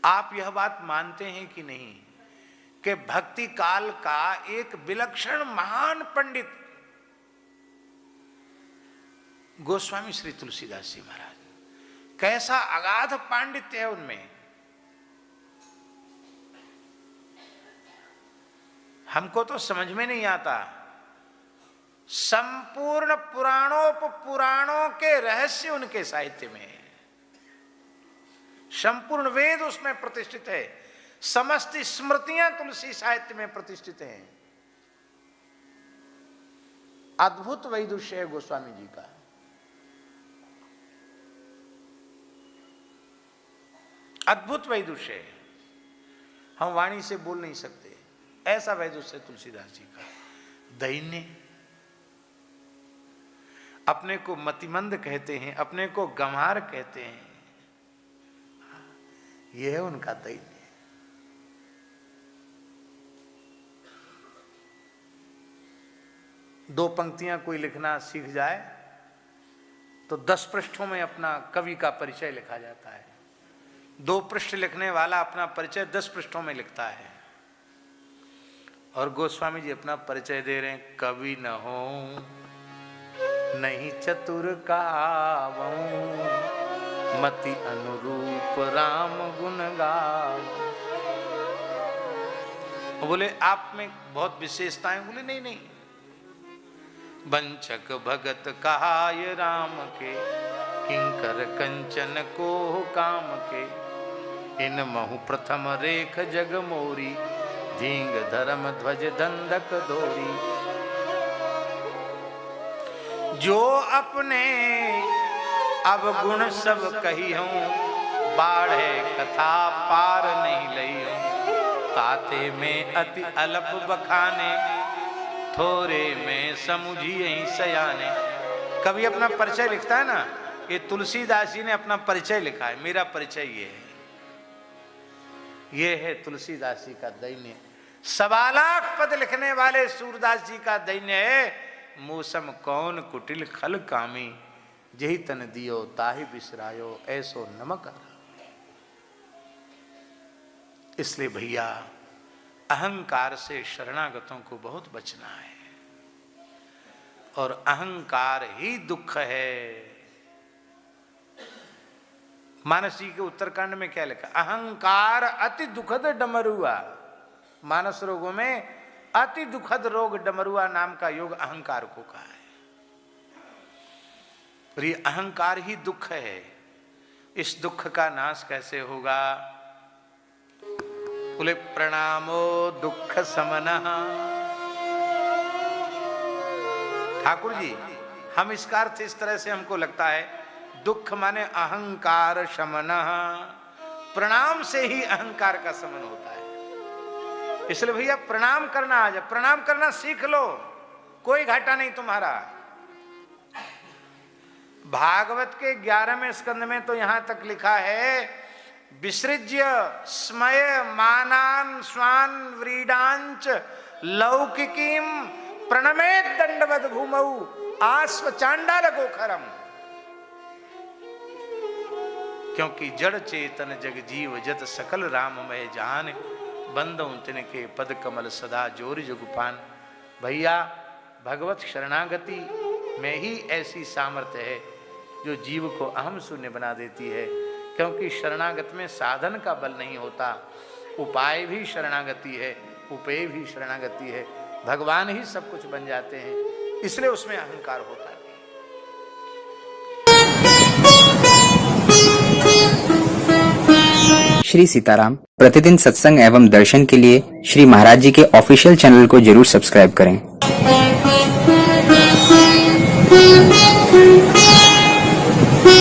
आप यह बात मानते हैं कि नहीं कि भक्ति काल का एक विलक्षण महान पंडित गोस्वामी श्री तुलसीदास जी महाराज, कैसा अगाध पांडित्य है उनमें। हमको तो समझ में नहीं आता। संपूर्ण पुराणों के रहस्य उनके साहित्य में है। संपूर्ण वेद उसमें प्रतिष्ठित है। समस्त स्मृतियां तुलसी साहित्य में प्रतिष्ठित हैं। अद्भुत वैदुष्य है गोस्वामी जी का। अद्भुत वैदुष्य है, हम वाणी से बोल नहीं सकते, ऐसा वैदुष्य तुलसीदास जी का। दैन्य, अपने को मतिमंद कहते हैं, अपने को गंवार कहते हैं, यह है उनका दैन्य। दो पंक्तियां कोई लिखना सीख जाए तो 10 पृष्ठों में अपना कवि का परिचय लिखा जाता है। 2 पृष्ठ लिखने वाला अपना परिचय 10 पृष्ठों में लिखता है। और गोस्वामी जी अपना परिचय दे रहे हैं, कवि न हो नहीं चतुर कावूं, मति अनुरूप राम गुण गावूं। बोले आप में बहुत विशेषताएं। बोले नहीं नहीं, वंचक भगत कहाय राम के, किंकर कंचन को काम के, इन महु प्रथम रेख जग मोरी, धींग धर्म ध्वज दंडक दोरी। जो अपने अब गुण सब कही हूं, बाढ़े कथा पार नहीं लई हूं। ताते में अति अल्प बखाने, थोरे में समुझिए सयाने। कभी अपना परिचय लिखता है ना, ये तुलसीदास जी ने अपना परिचय लिखा है। मेरा परिचय ये है तुलसीदास जी का दैन्य। 1.25 लाख पद लिखने वाले सूरदास जी का दैन्य है, मौसम कौन कुटिल खल कामी, जही तन दियो ताहि बिसरायो, ऐसो नमक। इसलिए भैया अहंकार से शरणागतों को बहुत बचना है, और अहंकार ही दुख है। मानस जी के उत्तरकांड में क्या लिखा? अहंकार अति दुखद डमरुआ। मानस रोगों में अति दुखद रोग डमरुआ नाम का योग अहंकार को कहा है। और ये अहंकार ही दुख है। इस दुख का नाश कैसे होगा? बोले प्रणामो दुख समनः। ठाकुर जी, हम इसका अर्थ इस तरह से हमको लगता है, दुख माने अहंकार शमनः। प्रणाम से ही अहंकार का शमन होता है। इसलिए भैया प्रणाम करना आ जाए, प्रणाम करना सीख लो, कोई घाटा नहीं तुम्हारा। भागवत के 11वें स्कंद में तो यहां तक लिखा है, विसृज्य स्मय मानान स्वान व्रीडांच लौकिकीम प्रणमेत दंडवत भूमौ आस्व चांडाल गोखरम। क्योंकि जड़ चेतन जग जीव जत सकल राममय जान, बंदों तिनके पद कमल सदा जोर जुगपान। भैया भगवत शरणागति में ही ऐसी सामर्थ्य है जो जीव को अहम शून्य बना देती है। क्योंकि शरणागत में साधन का बल नहीं होता, उपाय भी शरणागति है, उपेय भी शरणागति है। भगवान ही सब कुछ बन जाते हैं, इसलिए उसमें अहंकार होता है। श्री सीताराम प्रतिदिन सत्संग एवं दर्शन के लिए श्री महाराज जी के ऑफिशियल चैनल को जरूर सब्सक्राइब करें।